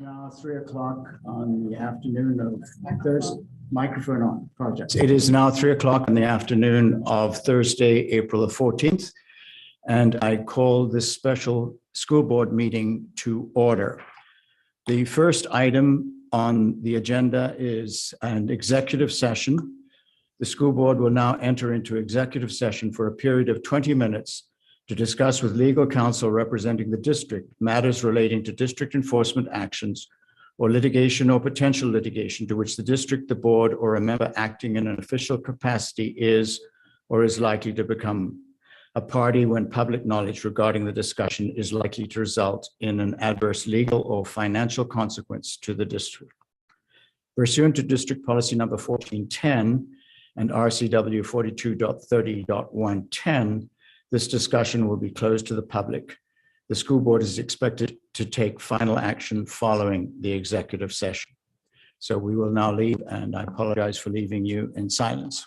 Now 3 o'clock on the afternoon of Thursday. Microphone on, project. It is now 3 o'clock in the afternoon of Thursday, April the 14th, and I call this special school board meeting to order. The first item on the agenda is an executive session. The school board will now enter into executive session for a period of 20 minutes to discuss with legal counsel representing the district matters relating to district enforcement actions or litigation or potential litigation to which the district, the board, or a member acting in an official capacity is or is likely to become a party when public knowledge regarding the discussion is likely to result in an adverse legal or financial consequence to the district. Pursuant to District Policy Number 1410 and RCW 42.30.110, this discussion will be closed to the public. The school board is expected to take final action following the executive session. So we will now leave, and I apologize for leaving you in silence.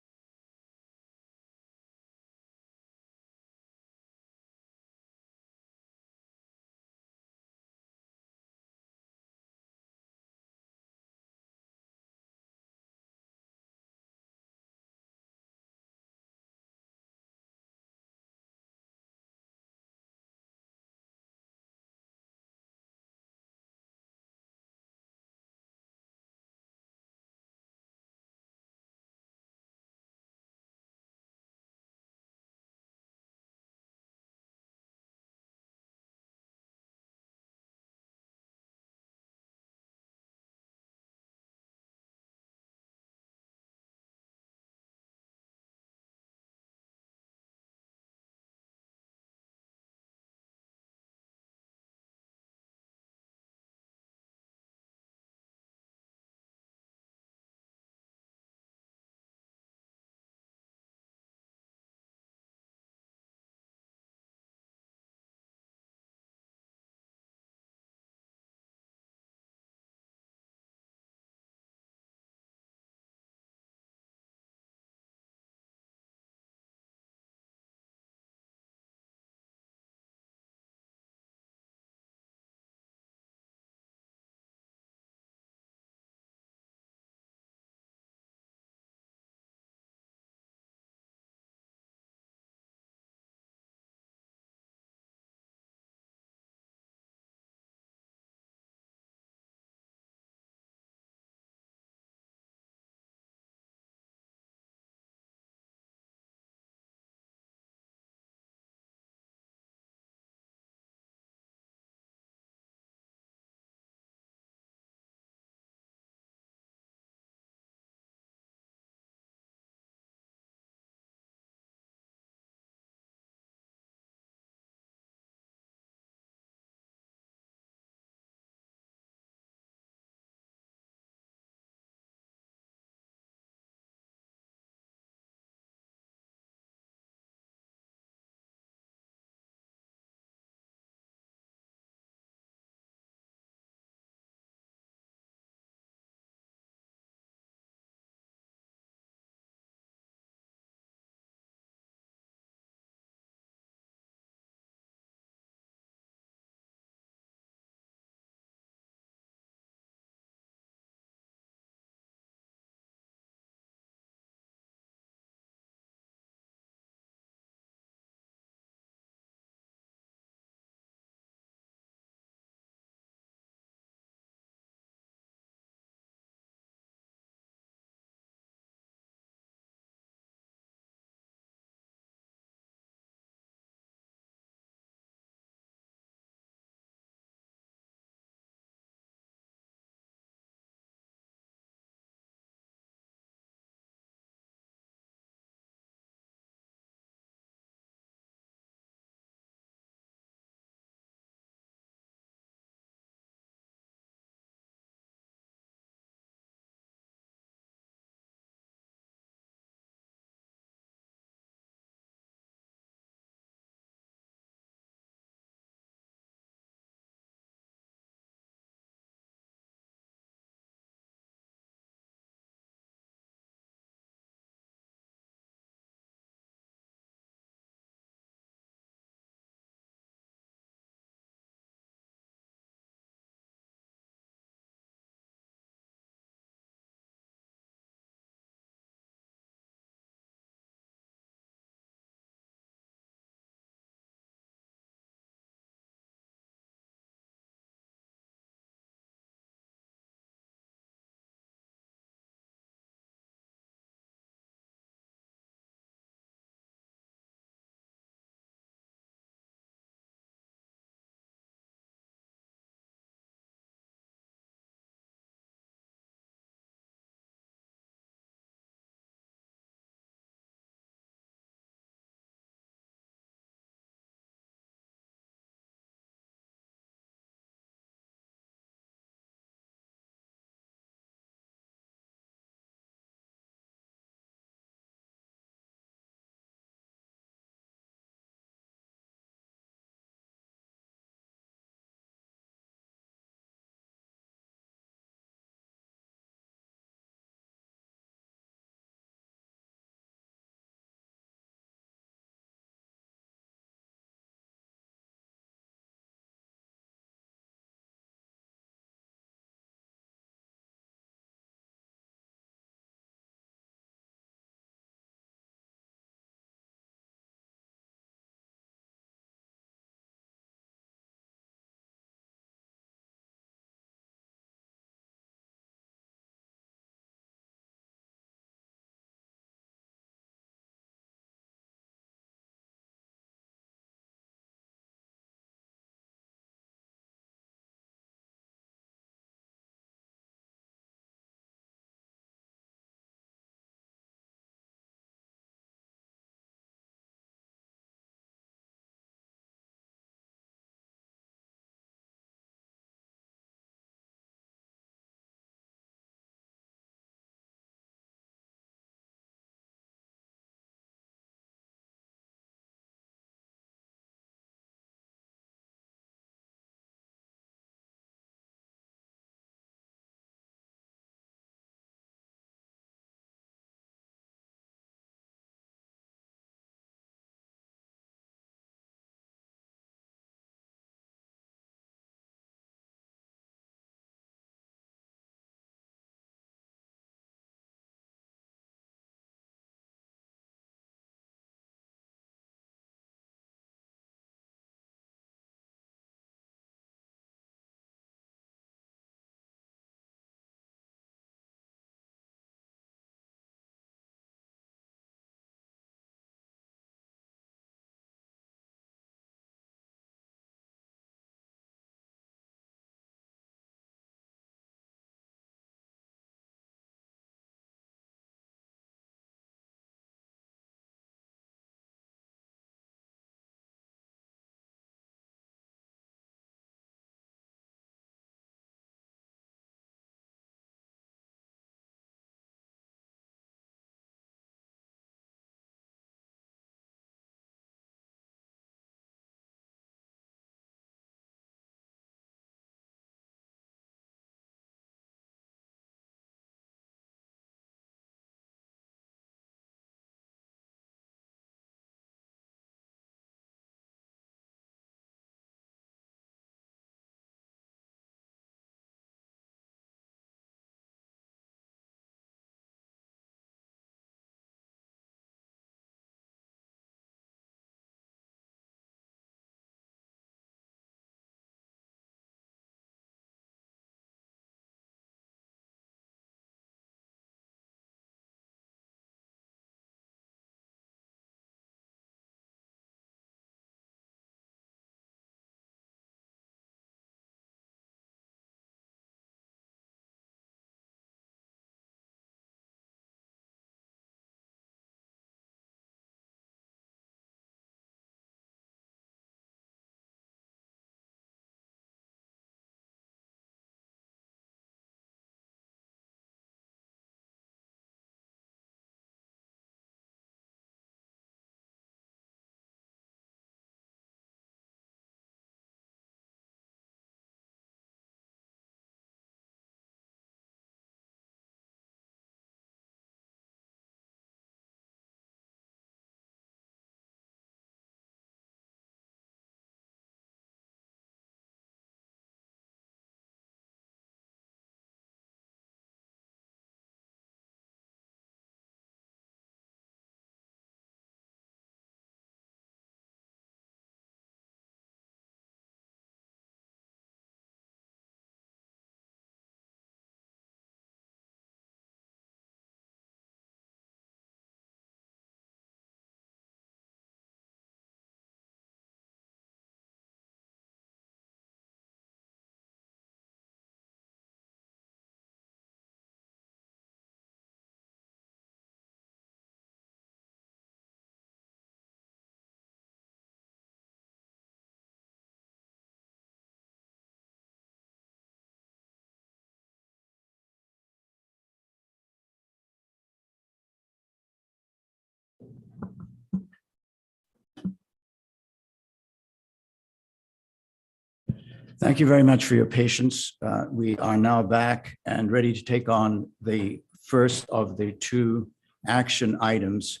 Thank you very much for your patience. We are now back and ready to take on the first of the two action items,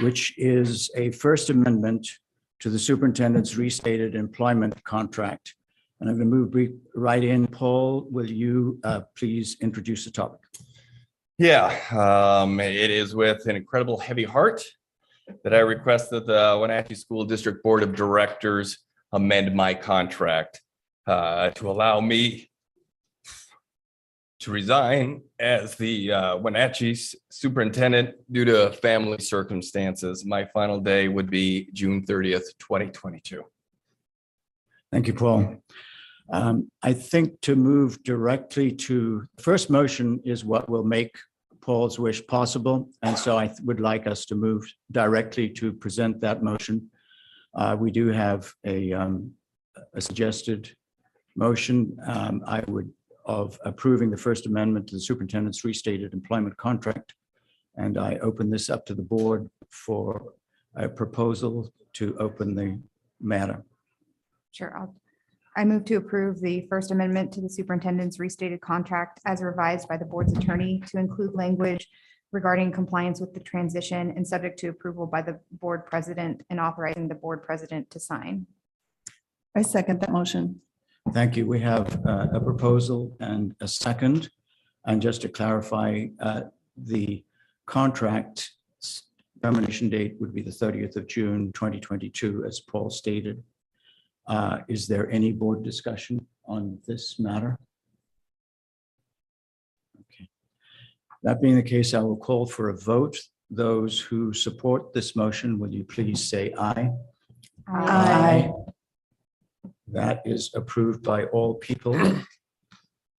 which is a first amendment to the superintendent's restated employment contract. And I'm going to move right in. Paul, will you please introduce the topic? Yeah, it is with an incredible heavy heart that I request that the Wenatchee School District Board of Directors amend my contract to allow me to resign as the Wenatchee superintendent due to family circumstances. My final day would be June 30th, 2022. Thank you, Paul. I think to move directly to first motion is what will make Paul's wish possible. And so I would like us to move directly to present that motion. We do have a suggested motion. I would of approving the First Amendment to the superintendent's restated employment contract. And I open this up to the board for a proposal to open the matter. Sure. I move to approve the First Amendment to the superintendent's restated contract as revised by the board's attorney to include language regarding compliance with the transition and subject to approval by the board president and authorizing the board president to sign. I second that motion. Thank you. We have a proposal and a second. And just to clarify, the contract termination date would be the 30th of June, 2022, as Paul stated. Is there any board discussion on this matter? Okay. That being the case, I will call for a vote. Those who support this motion, will you please say aye? Aye. That is approved by all people.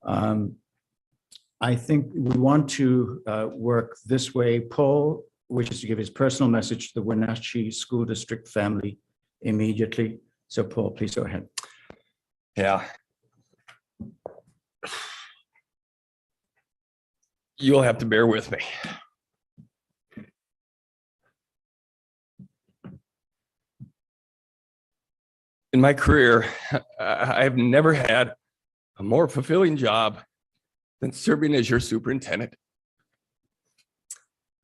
I think we want to work this way. Paul wishes to give his personal message to the Wenatchee School District family immediately. So Paul, please go ahead. Yeah. You'll have to bear with me. In my career, I've never had a more fulfilling job than serving as your superintendent.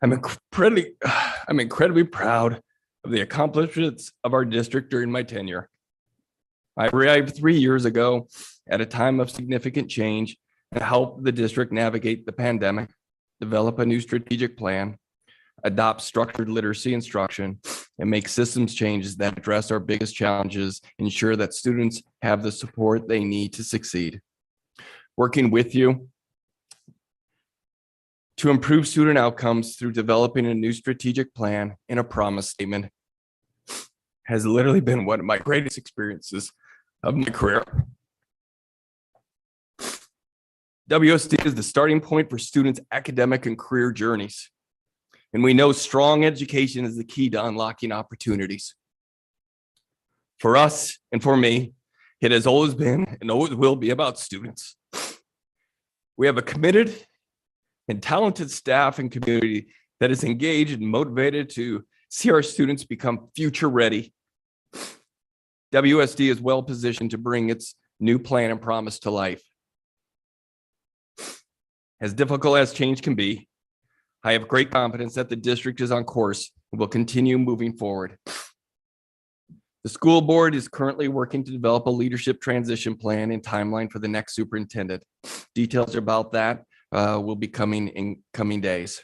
I'm incredibly proud of the accomplishments of our district during my tenure. I arrived 3 years ago at a time of significant change to help the district navigate the pandemic, develop a new strategic plan, adopt structured literacy instruction, and make systems changes that address our biggest challenges, ensure that students have the support they need to succeed. Working with you to improve student outcomes through developing a new strategic plan and a promise statement has literally been one of my greatest experiences of my career. WSD is the starting point for students' academic and career journeys. And we know strong education is the key to unlocking opportunities. For us and for me, it has always been and always will be about students. We have a committed and talented staff and community that is engaged and motivated to see our students become future ready. WSD is well positioned to bring its new plan and promise to life. As difficult as change can be, I have great confidence that the district is on course and will continue moving forward. The school board is currently working to develop a leadership transition plan and timeline for the next superintendent. Details about that will be coming in coming days.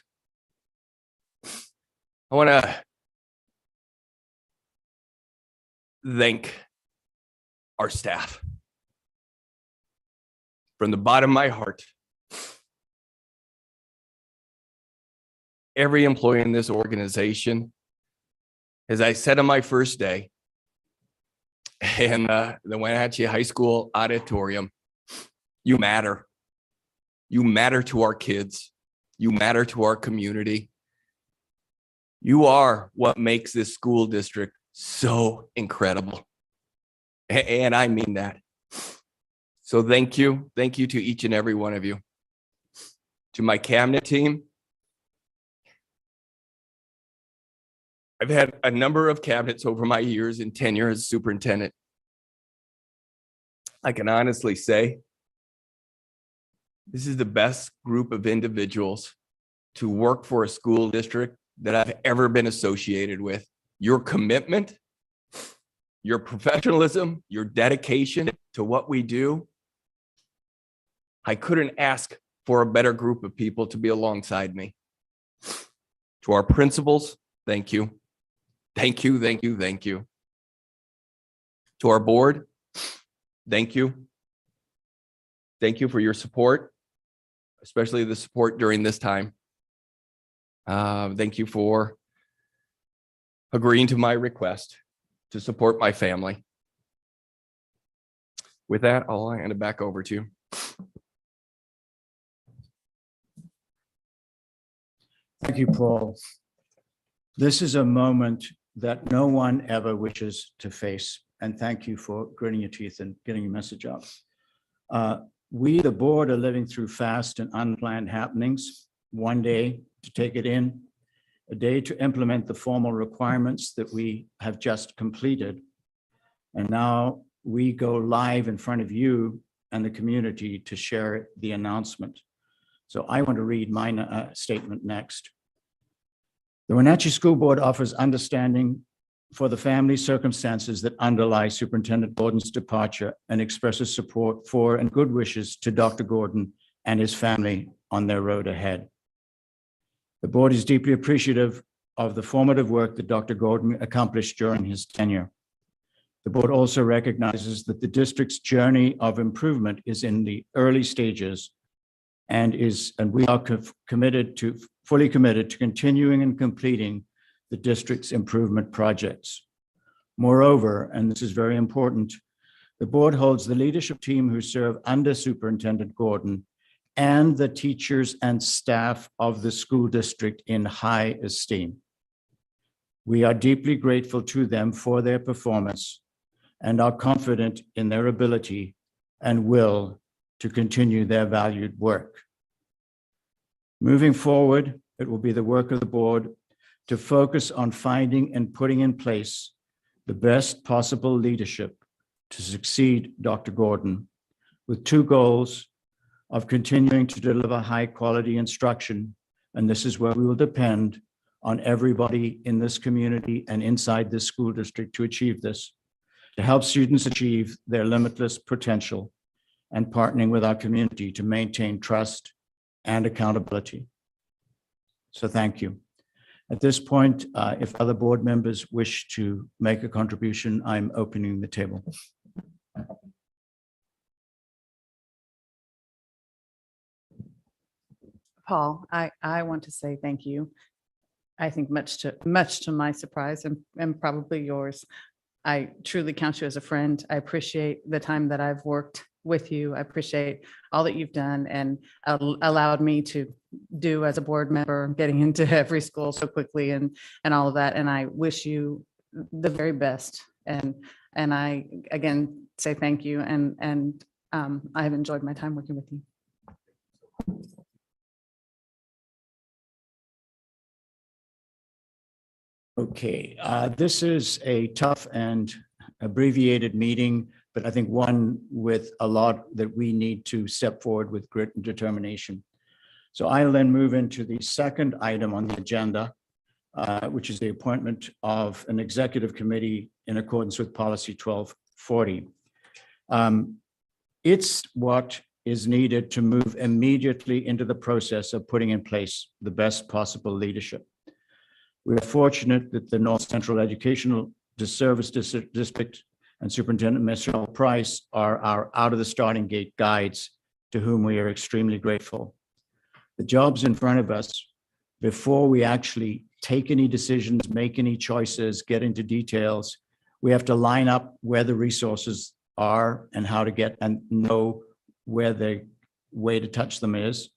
I want to thank our staff from the bottom of my heart. Every employee in this organization, as I said on my first day in the Wenatchee High School auditorium, you matter. You matter to our kids. You matter to our community. You are what makes this school district so incredible. And I mean that. So thank you. Thank you to each and every one of you. To my cabinet team, I've had a number of cabinets over my years in tenure as superintendent. I can honestly say this is the best group of individuals to work for a school district that I've ever been associated with. Your commitment, your professionalism, your dedication to what we do. I couldn't ask for a better group of people to be alongside me. To our principals, thank you. Thank you, thank you, thank you. To our board, thank you. Thank you for your support, especially the support during this time. Thank you for agreeing to my request to support my family. With that, I'll hand it back over to you. Thank you, Paul. This is a moment that no one ever wishes to face. And thank you for gritting your teeth and getting your message out. We, the board, are living through fast and unplanned happenings. One day to take it in, a day to implement the formal requirements that we have just completed. And now we go live in front of you and the community to share the announcement. So I want to read my statement next. The Wenatchee School Board offers understanding for the family circumstances that underlie Superintendent Gordon's departure and expresses support for and good wishes to Dr. Gordon and his family on their road ahead. The board is deeply appreciative of the formative work that Dr. Gordon accomplished during his tenure. The board also recognizes that the district's journey of improvement is in the early stages and we are fully committed to continuing and completing the district's improvement projects. Moreover, and this is very important, the board holds the leadership team who serve under Superintendent Gordon and the teachers and staff of the school district in high esteem. We are deeply grateful to them for their performance and are confident in their ability and will to continue their valued work. Moving forward, it will be the work of the board to focus on finding and putting in place the best possible leadership to succeed Dr. Gordon, with two goals of continuing to deliver high quality instruction. And this is where we will depend on everybody in this community and inside this school district to achieve this, to help students achieve their limitless potential, and partnering with our community to maintain trust and accountability. So thank you. At this point, if other board members wish to make a contribution, I'm opening the table. Paul, I want to say thank you. I think much to my surprise and probably yours, I truly count you as a friend. I appreciate the time that I've worked with you. I appreciate all that you've done and allowed me to do as a board member, getting into every school so quickly and all of that. And I wish you the very best. And I, again, say thank you. And I've enjoyed my time working with you. Okay, this is a tough and abbreviated meeting, but I think one with a lot that we need to step forward with grit and determination. So I'll then move into the second item on the agenda, which is the appointment of an executive committee in accordance with policy 1240. It's what is needed to move immediately into the process of putting in place the best possible leadership. We are fortunate that the North Central Educational Service District and Superintendent Michelle Price are our out of the starting gate guides, to whom we are extremely grateful. The jobs in front of us, before we actually take any decisions, make any choices, get into details, we have to line up where the resources are and how to get and know where the way to touch them is.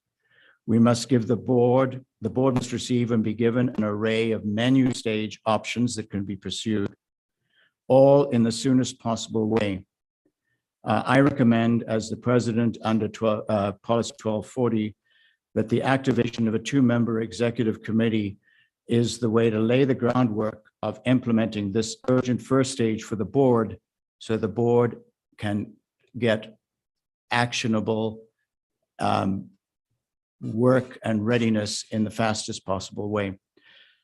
We must give the board must receive and be given an array of menu stage options that can be pursued, all in the soonest possible way. I recommend, as the president under policy 1240, that the activation of a two-member executive committee is the way to lay the groundwork of implementing this urgent first stage for the board, so the board can get actionable work and readiness in the fastest possible way.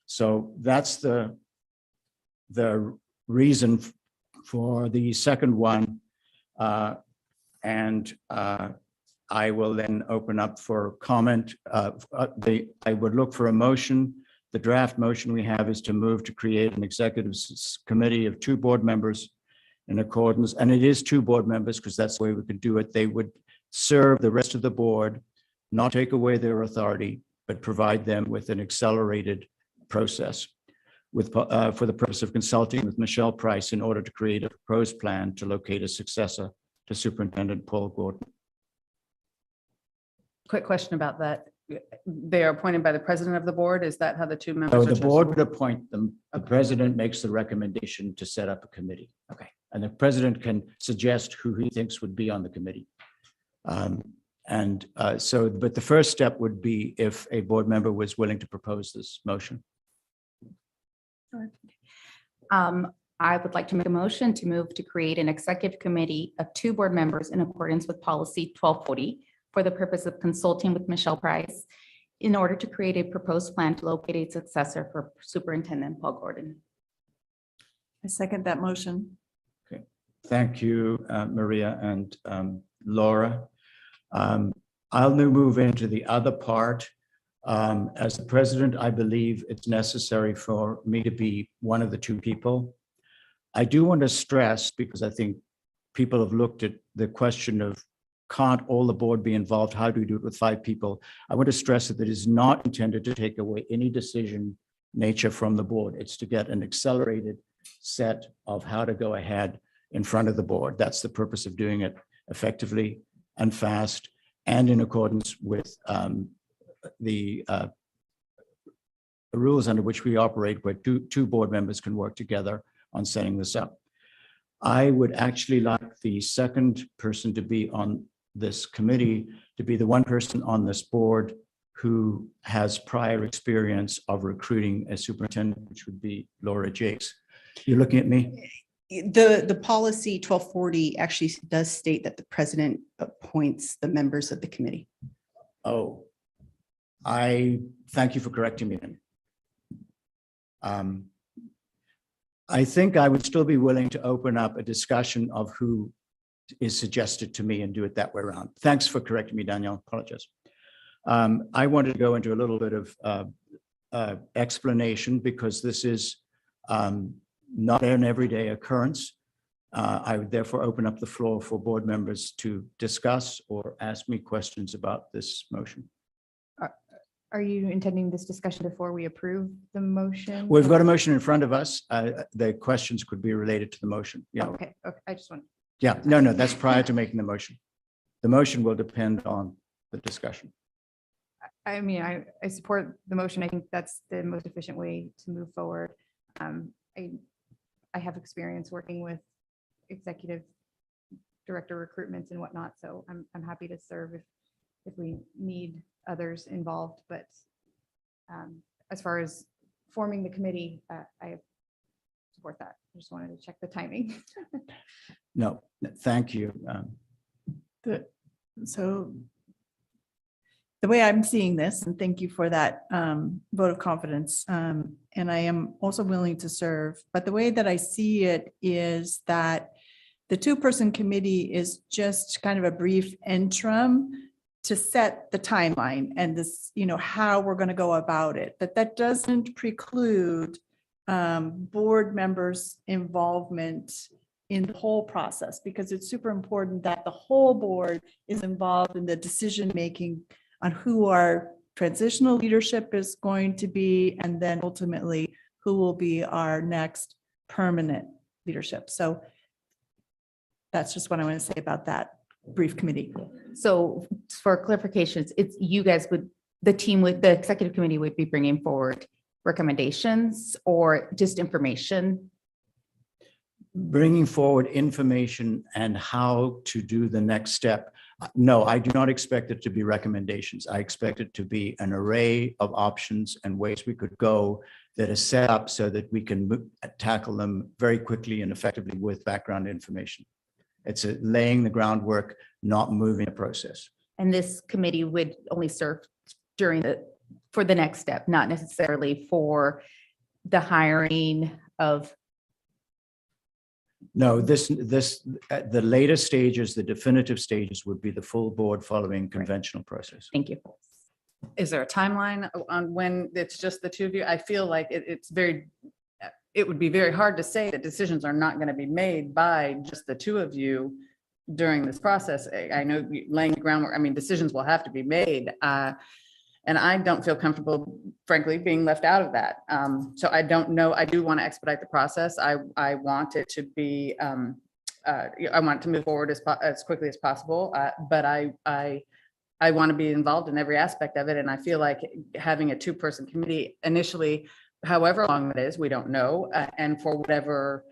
So that's the reason for the second one. And I will then open up for comment. I would look for a motion. The draft motion we have is to move to create an executive committee of 2 board members in accordance, and it is 2 board members because that's the way we could do it. They would serve the rest of the board, not take away their authority, but provide them with an accelerated process with, for the purpose of consulting with Michelle Price in order to create a proposed plan to locate a successor to Superintendent Paul Gordon. Quick question about that. They are appointed by the president of the board. Is that how the 2 members So are the chosen? board would appoint them. The Okay. president makes the recommendation to set up a committee. Okay. And the president can suggest who he thinks would be on the committee. But the first step would be if a board member was willing to propose this motion. I would like to make a motion to move to create an executive committee of 2 board members in accordance with policy 1240 for the purpose of consulting with Michelle Price in order to create a proposed plan to locate a successor for Superintendent Paul Gordon. I second that motion. Thank you, Maria and Laura. I'll now move into the other part. As the president, I believe it's necessary for me to be one of the 2 people. I do want to stress, because I think people have looked at the question of can't all the board be involved? How do we do it with 5 people? I want to stress that it is not intended to take away any decision nature from the board. It's to get an accelerated set of how to go ahead in front of the board. That's the purpose of doing it effectively and fast and in accordance with the rules under which we operate, where two board members can work together on setting this up. I would actually like the second person to be on this committee to be the one person on this board who has prior experience of recruiting a superintendent, which would be Laura Jakes. You're looking at me? The policy 1240 actually does state that the president appoints the members of the committee. Oh, I thank you for correcting me then. I think I would still be willing to open up a discussion of who is suggested to me and do it that way around. Thanks for correcting me, Danielle. Apologize. I wanted to go into a little bit of explanation because this is not an everyday occurrence. I would therefore open up the floor for board members to discuss or ask me questions about this motion. Are you intending this discussion before we approve the motion? We've got a motion in front of us. The questions could be related to the motion. Yeah. Okay, I just want, Yeah, no, that's prior to making the motion. The motion will depend on the discussion. I mean, I support the motion. I think that's the most efficient way to move forward. I have experience working with executive director recruitments and whatnot, so I'm happy to serve if we need others involved, but as far as forming the committee, I support that. I just wanted to check the timing. No, thank you. So the way I'm seeing this, and thank you for that vote of confidence, and I am also willing to serve, but the way that I see it is that the 2-person committee is just kind of a brief interim to set the timeline and this, how we're going to go about it. But that doesn't preclude board members' involvement in the whole process, because it's super important that the whole board is involved in the decision-making on who our transitional leadership is going to be, and then ultimately who will be our next permanent leadership. So that's just what I want to say about that brief committee. So for clarifications, it's you guys the executive committee would be bringing forward recommendations or just information? Bringing forward information and how to do the next step. No, I do not expect it to be recommendations. I expect it to be an array of options and ways we could go that are set up so that we can tackle them very quickly and effectively with background information. It's laying the groundwork, not moving the process. And this committee would only serve for the next step, not necessarily for the hiring of, No, the later stages, the definitive stages would be the full board following conventional process. thank you. Is there a timeline on when it's just the two of you? I feel like it would be very hard to say that decisions are not going to be made by just the two of you during this process. I know laying the groundwork, I mean, decisions will have to be made. And I don't feel comfortable, frankly, being left out of that. So I don't know. I do want to expedite the process. I want it to be, I want it to move forward as quickly as possible. But I want to be involved in every aspect of it. And I feel like having a two-person committee initially, however long it is, we don't know. And for whatever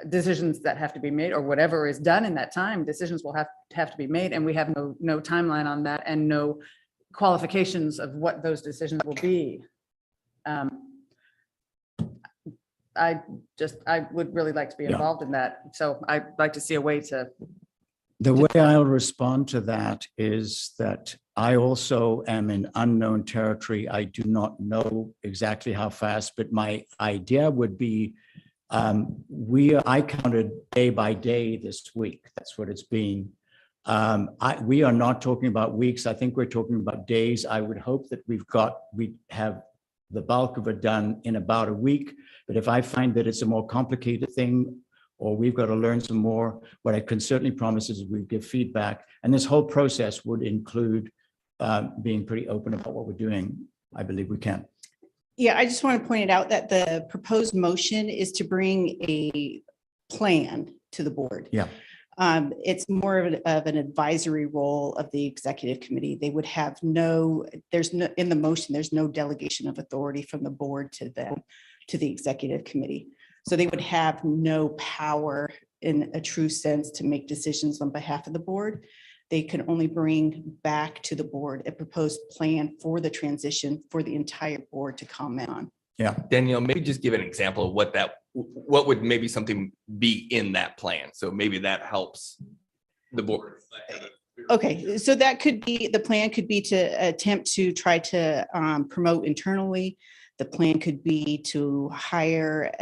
decisions that have to be made or whatever is done in that time, decisions will have to be made. And we have no timeline on that and no qualifications of what those decisions will be. I would really like to be Yeah. involved in that. So I'd like to see a way to, The way I'll respond to that is that I also am in unknown territory. I do not know exactly how fast, but my idea would be I counted day by day this week. That's what it's been. We are not talking about weeks. I think we're talking about days. I would hope that we have the bulk of it done in about a week. But if I find that it's a more complicated thing, or we've got to learn some more, what I can certainly promise is we give feedback. And this whole process would include being pretty open about what we're doing. I believe we can. Yeah, I just want to point it out that the proposed motion is to bring a plan to the board. Yeah. It's more of an advisory role of the executive committee. They would have in the motion, there's no delegation of authority from the board to them, to the executive committee. So they would have no power in a true sense to make decisions on behalf of the board. They can only bring back to the board a proposed plan for the transition for the entire board to comment on. Yeah. Danielle, maybe just give an example of what would maybe something be in that plan. So maybe that helps the board. Okay, so that could be, the plan could be to attempt to try to promote internally. The plan could be to hire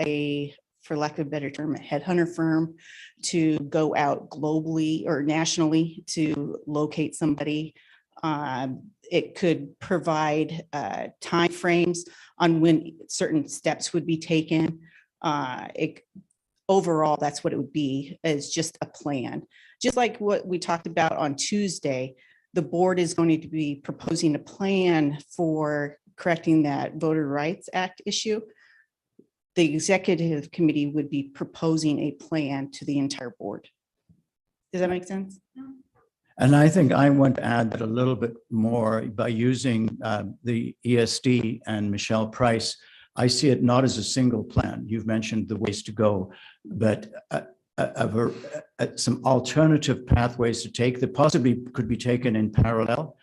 for lack of a better term, a headhunter firm to go out globally or nationally to locate somebody. It could provide timeframes on when certain steps would be taken. Overall, that's what it would be, is just a plan. Just like what we talked about on Tuesday, the board is going to be proposing a plan for correcting that Voter Rights Act issue. The executive committee would be proposing a plan to the entire board. Does that make sense? And I think I want to add that a little bit more by using the ESD and Michelle Price. I see it not as a single plan. You've mentioned the ways to go, but some alternative pathways to take that possibly could be taken in parallel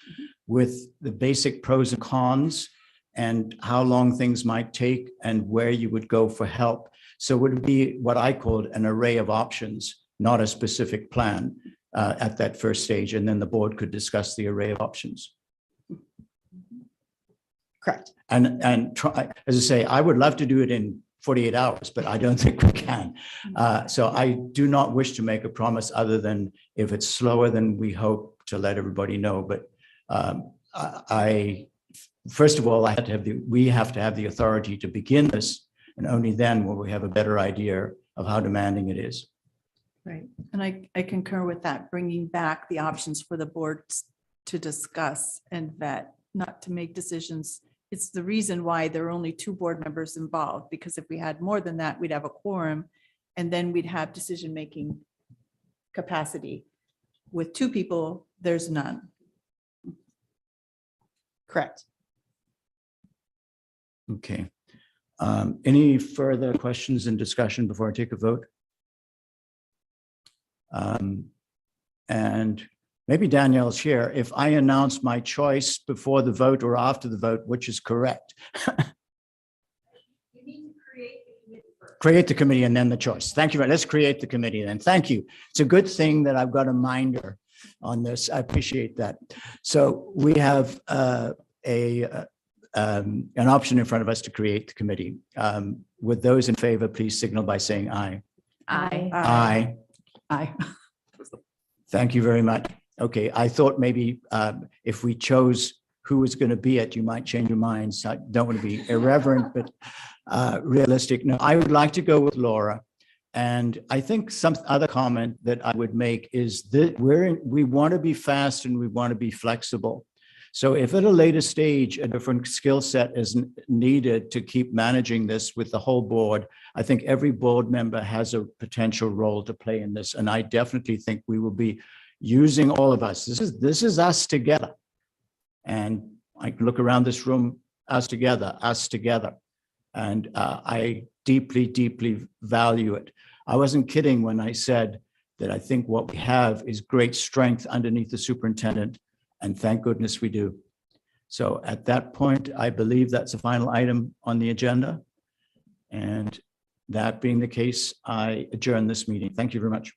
with the basic pros and cons and how long things might take and where you would go for help. So it would be what I called an array of options, not a specific plan at that first stage. And then the board could discuss the array of options. Correct. And try, as I say, I would love to do it in 48 hours, but I don't think we can. So I do not wish to make a promise other than if it's slower than we hope to let everybody know. But first of all, we have to have the authority to begin this, and only then will we have a better idea of how demanding it is. right. And I concur with that, bringing back the options for the board to discuss and vet, not to make decisions. It's the reason why there are only 2 board members involved, because if we had more than that, we'd have a quorum and then we'd have decision-making capacity. With 2 people, there's none. Correct. Okay. Any further questions and discussion before I take a vote? And maybe Danielle's here. If I announce my choice before the vote or after the vote, which is correct? You need to create the committee first. Create the committee and then the choice. Thank you. Let's create the committee then. Thank you. It's a good thing that I've got a minder on this. I appreciate that. So we have an option in front of us to create the committee. With those in favor, please signal by saying aye. Aye. Aye. Aye. Thank you very much. Okay, I thought maybe if we chose who was going to be it, you might change your minds. I don't want to be irreverent, but realistic. No, I would like to go with Laura. And I think some other comment that I would make is that we want to be fast and we want to be flexible. So if at a later stage, a different skill set is needed to keep managing this with the whole board, I think every board member has a potential role to play in this. And I definitely think we will be using all of us. This is us together. And I can look around this room, us together. And I deeply, deeply value it. I wasn't kidding when I said that I think what we have is great strength underneath the superintendent. And thank goodness we do. So at that point, I believe that's the final item on the agenda. And that being the case, I adjourn this meeting. Thank you very much.